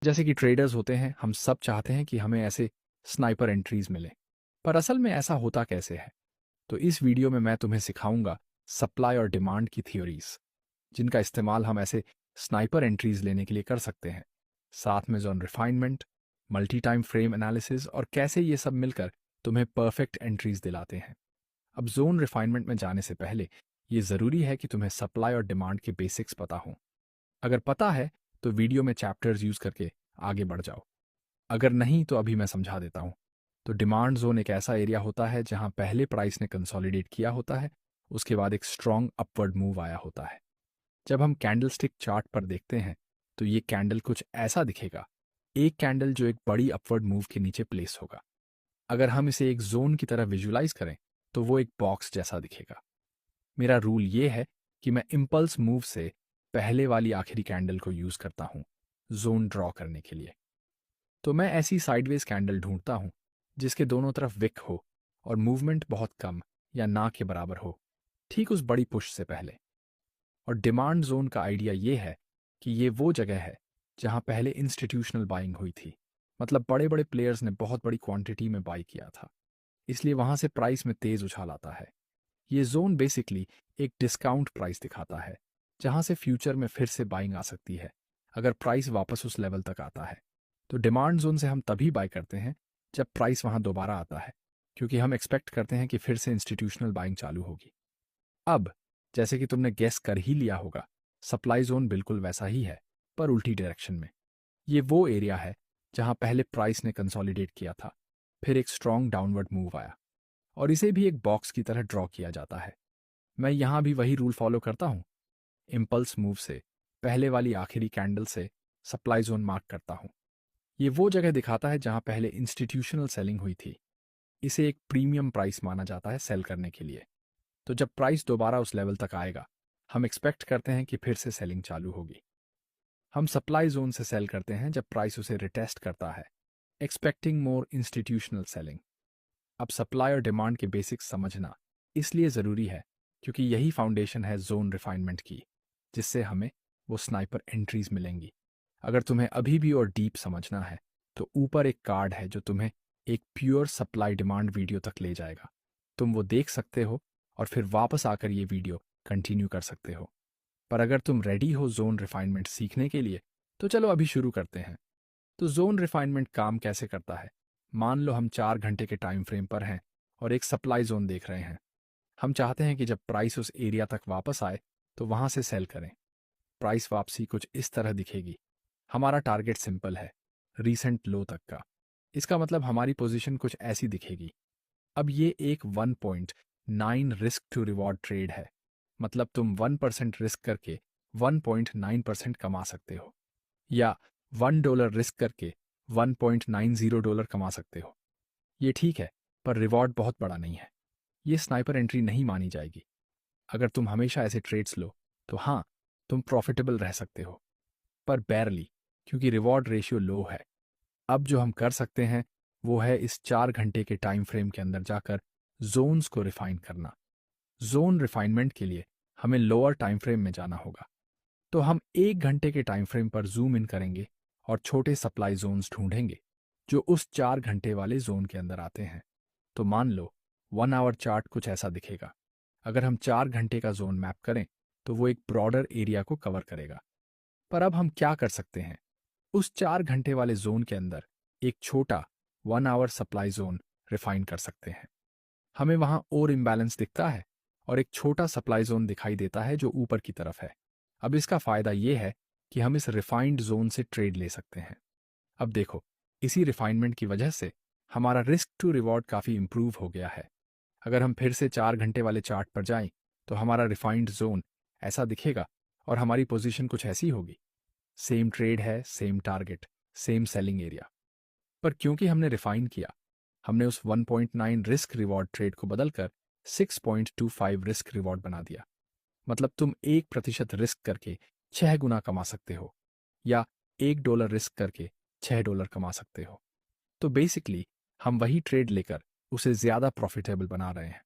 जैसे कि ट्रेडर्स होते हैं, हम सब चाहते हैं कि हमें ऐसे स्नाइपर एंट्रीज मिले, पर असल में ऐसा होता कैसे है? तो इस वीडियो में मैं तुम्हें सिखाऊंगा सप्लाई और डिमांड की थ्योरीज, जिनका इस्तेमाल हम ऐसे स्नाइपर एंट्रीज लेने के लिए कर सकते हैं। साथ में zone refinement, multi time frame analysis और कैसे ये सब मिलकर तुम्हें परफेक्ट एंट्रीज दिलाते हैं। अब जोन रिफाइनमेंट में जाने से पहले ये ज़रूरी है कि तुम्हें सप्लाई और डिमांड के बेसिक्स पता हों। अगर पता है तो वीडियो में चैप्टर्स यूज करके आगे बढ़ जाओ, अगर नहीं तो अभी मैं समझा देता हूँ। तो डिमांड जोन एक ऐसा एरिया होता है जहां पहले प्राइस ने कंसोलिडेट किया होता है, उसके बाद एक स्ट्रॉन्ग अपवर्ड मूव आया होता है। जब हम कैंडलस्टिक चार्ट पर देखते हैं तो ये कैंडल कुछ ऐसा दिखेगा, एक कैंडल जो एक बड़ी अपवर्ड मूव के नीचे प्लेस होगा। अगर हम इसे एक जोन की तरह विजुलाइज करें तो वो एक बॉक्स जैसा दिखेगा। मेरा रूल ये है कि मैं इम्पल्स मूव से पहले वाली आखिरी कैंडल को यूज करता हूँ जोन ड्रॉ करने के लिए। तो मैं ऐसी साइडवेज कैंडल ढूंढता हूँ जिसके दोनों तरफ विक हो और मूवमेंट बहुत कम या ना के बराबर हो, ठीक उस बड़ी पुश से पहले। और डिमांड जोन का आइडिया ये है कि ये वो जगह है जहां पहले इंस्टीट्यूशनल बाइंग हुई थी, मतलब बड़े बड़े प्लेयर्स ने बहुत बड़ी क्वांटिटी में बाई किया था, इसलिए वहां से प्राइस में तेज उछाल आता है। ये जोन बेसिकली एक डिस्काउंट प्राइस दिखाता है, जहां से फ्यूचर में फिर से बाइंग आ सकती है अगर प्राइस वापस उस लेवल तक आता है। तो डिमांड जोन से हम तभी बाय करते हैं जब प्राइस वहां दोबारा आता है, क्योंकि हम एक्सपेक्ट करते हैं कि फिर से इंस्टीट्यूशनल बाइंग चालू होगी। अब जैसे कि तुमने गेस कर ही लिया होगा, सप्लाई जोन बिल्कुल वैसा ही है, पर उल्टी डायरेक्शन में। ये वो एरिया है जहां पहले प्राइस ने कंसोलिडेट किया था, फिर एक स्ट्रॉन्ग डाउनवर्ड मूव आया और इसे भी एक बॉक्स की तरह ड्रॉ किया जाता है। मैं यहां भी वही रूल फॉलो करता हूं, इम्पल्स मूव से पहले वाली आखिरी कैंडल से सप्लाई जोन मार्क करता हूं। ये वो जगह दिखाता है जहां पहले इंस्टीट्यूशनल सेलिंग हुई थी। इसे एक प्रीमियम प्राइस माना जाता है सेल करने के लिए। तो जब प्राइस दोबारा उस लेवल तक आएगा, हम एक्सपेक्ट करते हैं कि फिर से सेलिंग चालू होगी। हम सप्लाई जोन से सेल करते हैं जब प्राइस उसे रिटेस्ट करता है, एक्सपेक्टिंग मोर इंस्टीट्यूशनल सेलिंग। अब सप्लाई और डिमांड के बेसिक्स समझना इसलिए ज़रूरी है क्योंकि यही फाउंडेशन है जोन रिफाइनमेंट की, जिससे हमें वो स्नाइपर एंट्रीज मिलेंगी। अगर तुम्हें अभी भी और डीप समझना है तो ऊपर एक कार्ड है जो तुम्हें एक प्योर सप्लाई डिमांड वीडियो तक ले जाएगा। तुम वो देख सकते हो और फिर वापस आकर ये वीडियो कंटिन्यू कर सकते हो। पर अगर तुम रेडी हो जोन रिफाइनमेंट सीखने के लिए तो चलो अभी शुरू करते हैं। तो जोन रिफाइनमेंट काम कैसे करता है? मान लो हम 4 घंटे के टाइम फ्रेम पर हैं और एक सप्लाई जोन देख रहे हैं। हम चाहते हैं कि जब प्राइस उस एरिया तक वापस आए तो वहां से सेल करें। प्राइस वापसी कुछ इस तरह दिखेगी। हमारा टारगेट सिंपल है, रीसेंट लो तक का। इसका मतलब हमारी पोजीशन कुछ ऐसी दिखेगी। अब ये एक 1.9 रिस्क टू रिवॉर्ड ट्रेड है, मतलब तुम 1% रिस्क करके 1.9% कमा सकते हो, या $1 रिस्क करके $1.90 कमा सकते हो। ये ठीक है, पर रिवॉर्ड बहुत बड़ा नहीं है। ये स्नाइपर एंट्री नहीं मानी जाएगी। अगर तुम हमेशा ऐसे ट्रेड्स लो तो हाँ, तुम प्रॉफिटेबल रह सकते हो, पर बैरली, क्योंकि रिवॉर्ड रेशियो लो है। अब जो हम कर सकते हैं वो है इस 4 घंटे के टाइम फ्रेम के अंदर जाकर जोन्स को रिफाइन करना। जोन रिफाइनमेंट के लिए हमें लोअर टाइम फ्रेम में जाना होगा। तो हम 1 घंटे के टाइम फ्रेम पर जूम इन करेंगे और छोटे सप्लाई जोन्स ढूंढेंगे जो उस 4 घंटे वाले जोन के अंदर आते हैं। तो मान लो 1 आवर चार्ट कुछ ऐसा दिखेगा। अगर हम 4 घंटे का जोन मैप करें तो वो एक ब्रॉडर एरिया को कवर करेगा। पर अब हम क्या कर सकते हैं? उस 4 घंटे वाले जोन के अंदर एक छोटा 1 आवर सप्लाई जोन रिफाइन कर सकते हैं। हमें वहां और इम्बैलेंस दिखता है और एक छोटा सप्लाई जोन दिखाई देता है जो ऊपर की तरफ है। अब इसका फायदा यह है कि हम इस रिफाइंड जोन से ट्रेड ले सकते हैं। अब देखो, इसी रिफाइनमेंट की वजह से हमारा रिस्क टू रिवॉर्ड काफ़ी इंप्रूव हो गया है। अगर हम फिर से 4 घंटे वाले चार्ट पर जाएं तो हमारा रिफाइंड जोन ऐसा दिखेगा और हमारी पोजीशन कुछ ऐसी होगी। सेम ट्रेड है, same target, same selling area, पर क्योंकि हमने रिफाइन किया, हमने उस 1.9 रिस्क रिवॉर्ड ट्रेड को बदलकर 6.25 रिस्क रिवॉर्ड बना दिया। मतलब तुम 1% रिस्क करके 6 गुना कमा सकते हो, या $1 रिस्क करके $6 कमा सकते हो। तो बेसिकली हम वही ट्रेड लेकर उसे ज़्यादा प्रॉफिटेबल बना रहे हैं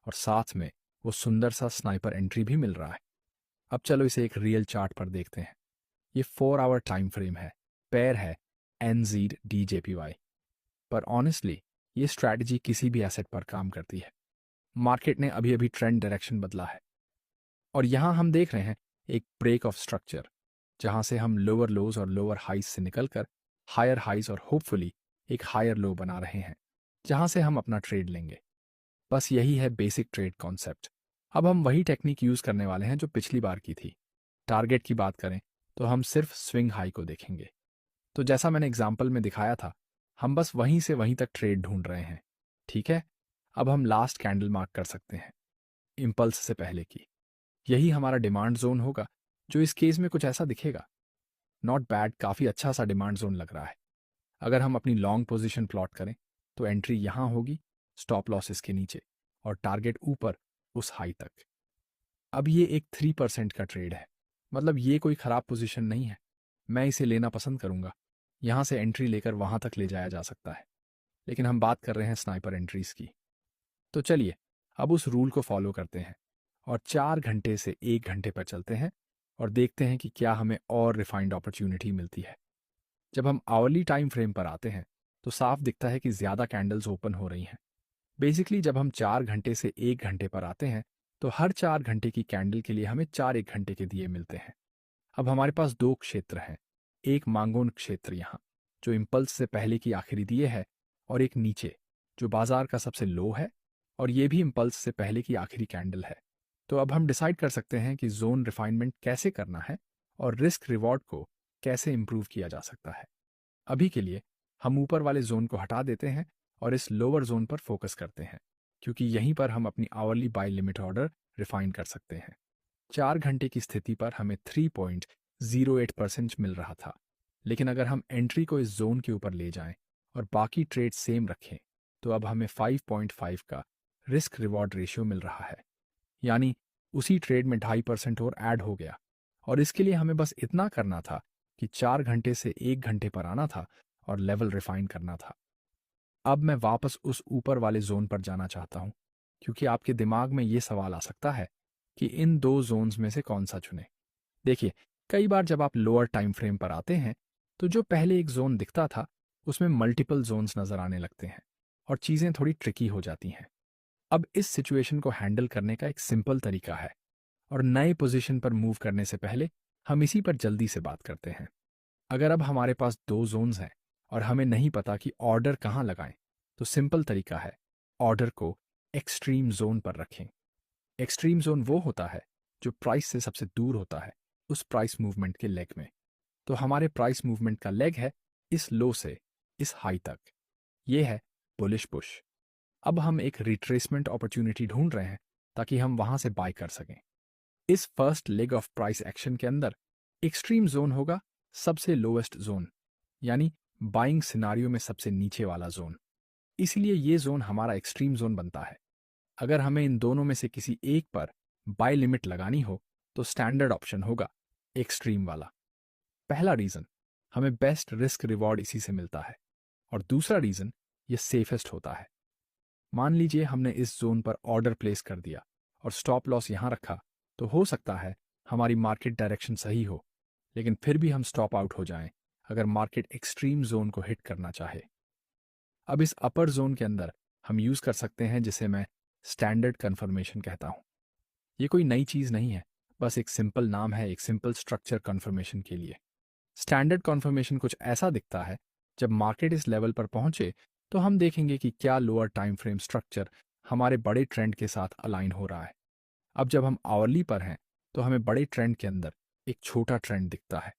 और साथ में वो सुंदर सा स्नाइपर एंट्री भी मिल रहा है। अब चलो इसे एक रियल चार्ट पर देखते हैं। ये 4 आवर टाइम फ्रेम है, पेयर है NZDJPY। पर ऑनेस्टली ये स्ट्रैटेजी किसी भी एसेट पर काम करती है। मार्केट ने अभी अभी ट्रेंड डायरेक्शन बदला है और यहाँ हम देख रहे हैं एक ब्रेक ऑफ स्ट्रक्चर, जहाँ से हम लोअर लोज और लोअर हाइज से निकलकर हायर हाइज और होपफुली एक हायर लो बना रहे हैं, जहाँ से हम अपना ट्रेड लेंगे। बस यही है बेसिक ट्रेड कॉन्सेप्ट। अब हम वही टेक्निक यूज करने वाले हैं जो पिछली बार की थी। टारगेट की बात करें तो हम सिर्फ स्विंग हाई को देखेंगे। तो जैसा मैंने एग्जाम्पल में दिखाया था, हम बस वहीं से वहीं तक ट्रेड ढूंढ रहे हैं। ठीक है, अब हम लास्ट कैंडल मार्क कर सकते हैं, इम्पल्स से पहले की। यही हमारा डिमांड जोन होगा, जो इस केस में कुछ ऐसा दिखेगा। नॉट बैड, काफ़ी अच्छा सा डिमांड जोन लग रहा है। अगर हम अपनी लॉन्ग पोजीशन प्लॉट करें तो एंट्री यहाँ होगी, स्टॉप लॉस इसके नीचे और टारगेट ऊपर उस हाई तक। अब ये एक 3% का ट्रेड है, मतलब ये कोई ख़राब पोजीशन नहीं है। मैं इसे लेना पसंद करूंगा। यहाँ से एंट्री लेकर वहाँ तक ले जाया जा सकता है, लेकिन हम बात कर रहे हैं स्नाइपर एंट्रीज की। तो चलिए अब उस रूल को फॉलो करते हैं और 4 घंटे से 1 घंटे पर चलते हैं और देखते हैं कि क्या हमें और रिफाइंड अपॉर्चुनिटी मिलती है। जब हम आवरली टाइम फ्रेम पर आते हैं तो साफ दिखता है कि ज़्यादा कैंडल्स ओपन हो रही हैं। बेसिकली जब हम 4 घंटे से 1 घंटे पर आते हैं तो हर 4 घंटे की कैंडल के लिए हमें 4 1 घंटे के दिए मिलते हैं। अब हमारे पास 2 क्षेत्र हैं, एक मांगोन क्षेत्र यहाँ जो इम्पल्स से पहले की आखिरी दिए है, और एक नीचे जो बाजार का सबसे लो है और ये भी इम्पल्स से पहले की आखिरी कैंडल है। तो अब हम डिसाइड कर सकते हैं कि जोन रिफाइनमेंट कैसे करना है और रिस्क रिवॉर्ड को कैसे इंप्रूव किया जा सकता है। अभी के लिए हम ऊपर वाले जोन को हटा देते हैं और इस लोअर जोन पर फोकस करते हैं, क्योंकि यहीं पर हम अपनी hourly buy limit order refine कर सकते हैं। 4 घंटे की स्थिति पर हमें 3.08% मिल रहा था, लेकिन अगर हम एंट्री को इस जोन के ऊपर ले जाएं और बाकी ट्रेड सेम रखें तो अब हमें 5.5 का रिस्क रिवॉर्ड रेशियो मिल रहा है। यानी उसी ट्रेड में 2.5% और ऐड हो गया, और इसके लिए हमें बस इतना करना था कि 4 घंटे से 1 घंटे पर आना था और लेवल रिफाइन करना था। अब मैं वापस उस ऊपर वाले जोन पर जाना चाहता हूं, क्योंकि आपके दिमाग में ये सवाल आ सकता है कि इन 2 जोन्स में से कौन सा चुने। देखिए, कई बार जब आप लोअर टाइम फ्रेम पर आते हैं तो जो पहले एक जोन दिखता था उसमें मल्टीपल जोन्स नजर आने लगते हैं और चीजें थोड़ी ट्रिकी हो जाती हैं। अब इस सिचुएशन को हैंडल करने का एक सिंपल तरीका है, और नए पोजीशन पर मूव करने से पहले हम इसी पर जल्दी से बात करते हैं। अगर अब हमारे पास 2 जोन्स हैं और हमें नहीं पता कि ऑर्डर कहाँ लगाएं, तो सिंपल तरीका है, ऑर्डर को एक्सट्रीम जोन पर रखें। एक्सट्रीम जोन वो होता है जो प्राइस से सबसे दूर होता है, उस प्राइस मूवमेंट के लेग में। तो हमारे प्राइस मूवमेंट का लेग है इस लो से इस हाई तक। ये है बुलिश पुश। अब हम एक रिट्रेसमेंट अपॉर्चुनिटी ढूंढ रहे हैं ताकि हम वहां से बाय कर सकें। इस first leg of price action के अंदर एक्सट्रीम जोन होगा सबसे लोएस्ट जोन, यानी बाइंग सिनारियो में सबसे नीचे वाला जोन। इसलिए ये जोन हमारा एक्सट्रीम जोन बनता है। अगर हमें इन दोनों में से किसी एक पर बाय लिमिट लगानी हो तो स्टैंडर्ड ऑप्शन होगा एक्सट्रीम वाला। पहला रीजन, हमें बेस्ट रिस्क रिवॉर्ड इसी से मिलता है, और दूसरा रीजन, ये सेफेस्ट होता है। मान लीजिए हमने इस जोन पर ऑर्डर प्लेस कर दिया और स्टॉप लॉस यहां रखा, तो हो सकता है हमारी मार्केट डायरेक्शन सही हो, लेकिन फिर भी हम स्टॉप आउट हो जाएं अगर मार्केट एक्सट्रीम जोन को हिट करना चाहे। अब इस अपर जोन के अंदर हम यूज कर सकते हैं जिसे मैं स्टैंडर्ड कन्फर्मेशन कहता हूं। ये कोई नई चीज नहीं है, बस एक सिंपल नाम है एक सिंपल स्ट्रक्चर कन्फर्मेशन के लिए। स्टैंडर्ड कन्फर्मेशन कुछ ऐसा दिखता है, जब मार्केट इस लेवल पर पहुंचे तो हम देखेंगे कि क्या लोअर टाइम फ्रेम स्ट्रक्चर हमारे बड़े ट्रेंड के साथ अलाइन हो रहा है। अब जब हम आवरली पर हैं तो हमें बड़े ट्रेंड के अंदर एक छोटा ट्रेंड दिखता है।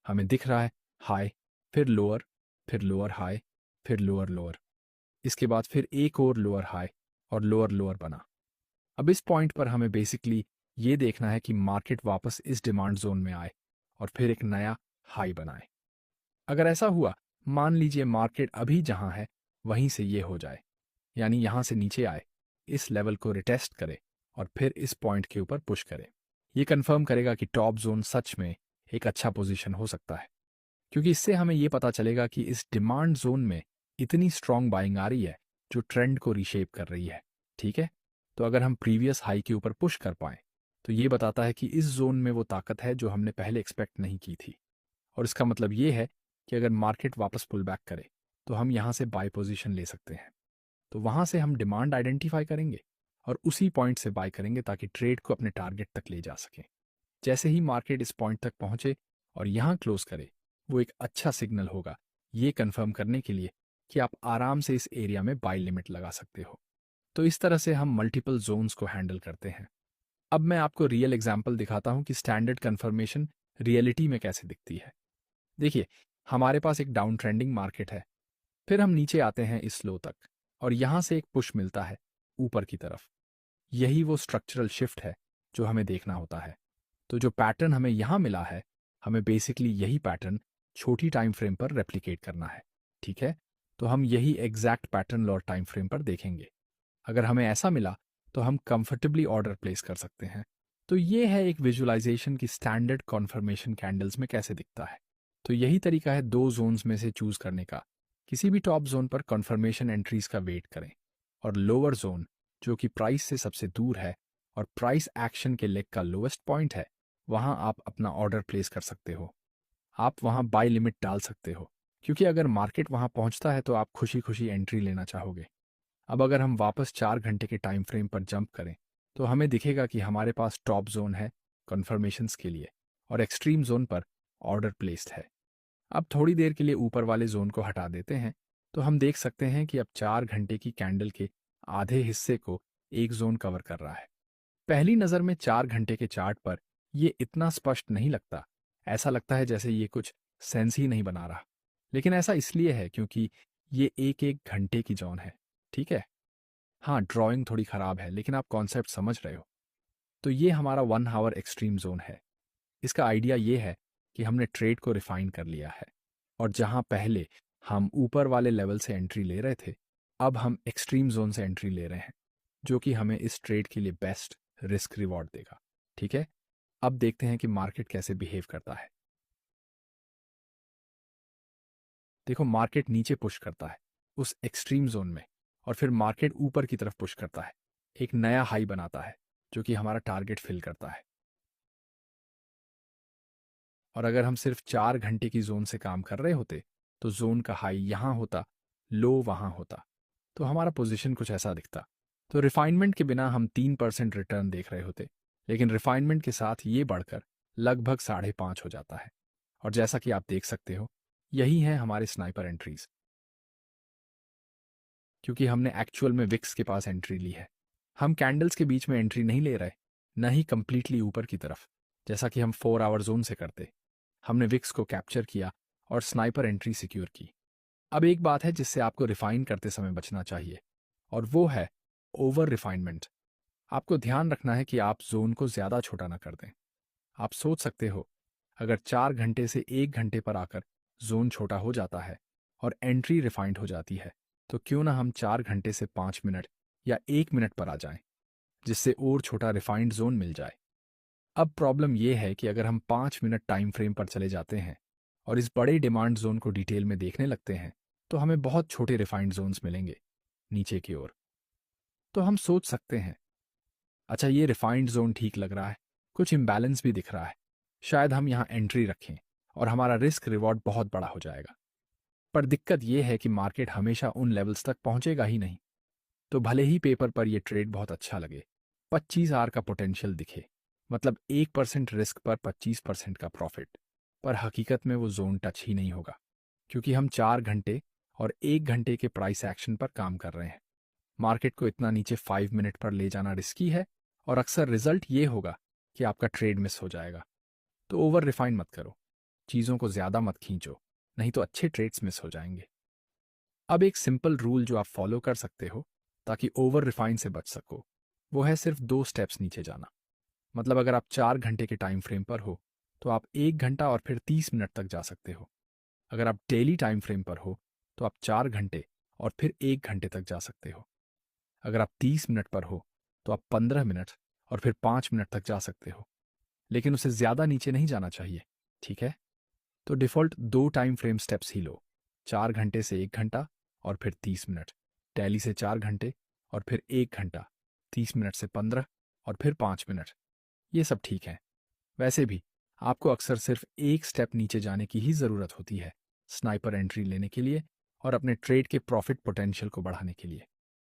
हमें दिख रहा है हाई, फिर लोअर हाई, फिर लोअर लोअर, इसके बाद फिर एक और लोअर हाई और लोअर लोअर बना। अब इस पॉइंट पर हमें बेसिकली ये देखना है कि मार्केट वापस इस डिमांड जोन में आए और फिर एक नया हाई बनाए। अगर ऐसा हुआ, मान लीजिए मार्केट अभी जहां है वहीं से ये हो जाए, यानी यहां से नीचे आए, इस लेवल को रिटेस्ट करे और फिर इस पॉइंट के ऊपर पुश करे, ये कंफर्म करेगा कि टॉप जोन सच में एक अच्छा पोजीशन हो सकता है, क्योंकि इससे हमें ये पता चलेगा कि इस डिमांड जोन में इतनी स्ट्रांग बाइंग आ रही है जो ट्रेंड को रीशेप कर रही है। ठीक है, तो अगर हम प्रीवियस हाई के ऊपर पुश कर पाए तो ये बताता है कि इस जोन में वो ताकत है जो हमने पहले एक्सपेक्ट नहीं की थी, और इसका मतलब ये है कि अगर मार्केट वापस पुल बैक करे तो हम यहाँ से बाय पोजीशन ले सकते हैं। तो वहाँ से हम डिमांड आइडेंटिफाई करेंगे और उसी पॉइंट से बाय करेंगे ताकि ट्रेड को अपने टारगेट तक ले जा सके। जैसे ही मार्केट इस पॉइंट तक पहुंचे और यहाँ क्लोज करे, वो एक अच्छा सिग्नल होगा ये कंफर्म करने के लिए कि आप आराम से इस एरिया में बाय लिमिट लगा सकते हो। तो इस तरह से हम मल्टीपल जोन्स को हैंडल करते हैं। अब मैं आपको रियल एग्जांपल दिखाता हूं कि स्टैंडर्ड कंफर्मेशन रियलिटी में कैसे दिखती है। देखिए, हमारे पास एक डाउन ट्रेंडिंग मार्केट है, फिर हम नीचे आते हैं इस लो तक और यहां से एक पुश मिलता है ऊपर की तरफ। यही वो स्ट्रक्चरल शिफ्ट है जो हमें देखना होता है। तो जो पैटर्न हमें यहां मिला है, हमें बेसिकली यही पैटर्न छोटी टाइम फ्रेम पर रेप्लिकेट करना है। ठीक है, तो हम यही exact pattern lower time frame पर देखेंगे। अगर हमें ऐसा मिला तो हम कंफर्टेबली ऑर्डर प्लेस कर सकते हैं। तो ये है एक विजुअलाइजेशन की स्टैंडर्ड कॉन्फर्मेशन कैंडल्स में कैसे दिखता है। तो यही तरीका है दो जोन्स में से चूज करने का। किसी भी टॉप जोन पर कॉन्फर्मेशन एंट्रीज का वेट करें और लोअर जोन जो कि प्राइस से सबसे दूर है और प्राइस एक्शन के लेग का लोएस्ट पॉइंट है, वहां आप अपना ऑर्डर प्लेस कर सकते हो। आप वहां बाय लिमिट डाल सकते हो, क्योंकि अगर मार्केट वहां पहुंचता है तो आप खुशी खुशी एंट्री लेना चाहोगे। अब अगर हम वापस 4 घंटे के टाइम फ्रेम पर जंप करें तो हमें दिखेगा कि हमारे पास टॉप जोन है कन्फर्मेशंस के लिए और एक्सट्रीम जोन पर ऑर्डर प्लेस्ड है। अब थोड़ी देर के लिए ऊपर वाले जोन को हटा देते हैं तो हम देख सकते हैं कि अब 4 घंटे की कैंडल के आधे हिस्से को एक जोन कवर कर रहा है। पहली नज़र में 4 घंटे के चार्ट पर ये इतना स्पष्ट नहीं लगता। ऐसा लगता है जैसे ये कुछ सेंस ही नहीं बना रहा, लेकिन ऐसा इसलिए है क्योंकि ये एक एक घंटे की जोन है। ठीक है, हाँ, ड्राइंग थोड़ी खराब है लेकिन आप कॉन्सेप्ट समझ रहे हो। तो ये हमारा 1 आवर एक्सट्रीम जोन है। इसका आइडिया ये है कि हमने ट्रेड को रिफाइन कर लिया है और जहां पहले हम ऊपर वाले लेवल से एंट्री ले रहे थे, अब हम एक्सट्रीम जोन से एंट्री ले रहे हैं, जो कि हमें इस ट्रेड के लिए बेस्ट रिस्क रिवॉर्ड देगा। ठीक है, अब देखते हैं कि मार्केट कैसे बिहेव करता है। देखो, मार्केट नीचे पुश करता है उस एक्सट्रीम जोन में और फिर मार्केट ऊपर की तरफ पुश करता है, एक नया हाई बनाता है जो कि हमारा टारगेट फिल करता है। और अगर हम सिर्फ 4 घंटे की जोन से काम कर रहे होते तो जोन का हाई यहां होता, लो वहां होता, तो हमारा पोजीशन कुछ ऐसा दिखता। तो रिफाइनमेंट के बिना हम 3% रिटर्न देख रहे होते, लेकिन रिफाइनमेंट के साथ ये बढ़कर लगभग 5.5 हो जाता है। और जैसा कि आप देख सकते हो, यही है हमारे स्नाइपर एंट्रीज, क्योंकि हमने एक्चुअल में विक्स के पास एंट्री ली है। हम कैंडल्स के बीच में एंट्री नहीं ले रहे, न ही कंप्लीटली ऊपर की तरफ जैसा कि हम 4 आवर जोन से करते। हमने विक्स को कैप्चर किया और स्नाइपर एंट्री सिक्योर की। अब एक बात है जिससे आपको रिफाइन करते समय बचना चाहिए, और वो है ओवर रिफाइनमेंट। आपको ध्यान रखना है कि आप जोन को ज्यादा छोटा ना कर दें। आप सोच सकते हो, अगर 4 घंटे से 1 घंटे पर आकर जोन छोटा हो जाता है और एंट्री रिफाइंड हो जाती है, तो क्यों ना हम 4 घंटे से 5 मिनट या 1 मिनट पर आ जाएं, जिससे और छोटा रिफाइंड जोन मिल जाए। अब प्रॉब्लम यह है कि अगर हम 5 मिनट टाइम फ्रेम पर चले जाते हैं और इस बड़े डिमांड जोन को डिटेल में देखने लगते हैं, तो हमें बहुत छोटे रिफाइंड जोन्स मिलेंगे नीचे की ओर। तो हम सोच सकते हैं, अच्छा, ये रिफाइंड जोन ठीक लग रहा है, कुछ इम्बैलेंस भी दिख रहा है, शायद हम यहाँ एंट्री रखें और हमारा रिस्क रिवॉर्ड बहुत बड़ा हो जाएगा। पर दिक्कत यह है कि मार्केट हमेशा उन लेवल्स तक पहुंचेगा ही नहीं। तो भले ही पेपर पर यह ट्रेड बहुत अच्छा लगे, 25 आर का पोटेंशियल दिखे, मतलब 1% रिस्क पर 25% का प्रॉफिट, पर हकीकत में वो जोन टच ही नहीं होगा, क्योंकि हम 4 घंटे और 1 घंटे के प्राइस एक्शन पर काम कर रहे हैं। मार्केट को इतना नीचे 5 मिनट पर ले जाना रिस्की है और अक्सर रिजल्ट ये होगा कि आपका ट्रेड मिस हो जाएगा। तो ओवर रिफाइन मत करो, चीज़ों को ज़्यादा मत खींचो, नहीं तो अच्छे ट्रेड्स मिस हो जाएंगे। अब एक सिंपल रूल जो आप फॉलो कर सकते हो ताकि ओवर रिफाइन से बच सको, वो है सिर्फ 2 स्टेप्स नीचे जाना। मतलब अगर आप 4 घंटे के टाइम फ्रेम पर हो तो आप 1 घंटा और फिर 30 मिनट तक जा सकते हो। अगर आप डेली टाइम फ्रेम पर हो तो आप 4 घंटे और फिर 1 घंटे तक जा सकते हो। अगर आप 30 मिनट पर हो तो आप 15 मिनट और फिर 5 मिनट तक जा सकते हो, लेकिन उसे ज़्यादा नीचे नहीं जाना चाहिए। ठीक है, तो डिफ़ॉल्ट 2 टाइम फ्रेम स्टेप्स ही लो, 4 घंटे से 1 घंटा और फिर 30 मिनट, टैली से 4 घंटे और फिर 1 घंटा, 30 मिनट से 15 और फिर 5 मिनट। ये सब ठीक है। वैसे भी आपको अक्सर सिर्फ एक स्टेप नीचे जाने की ही ज़रूरत होती है स्नाइपर एंट्री लेने के लिए और अपने ट्रेड के प्रॉफिट पोटेंशियल को बढ़ाने के लिए।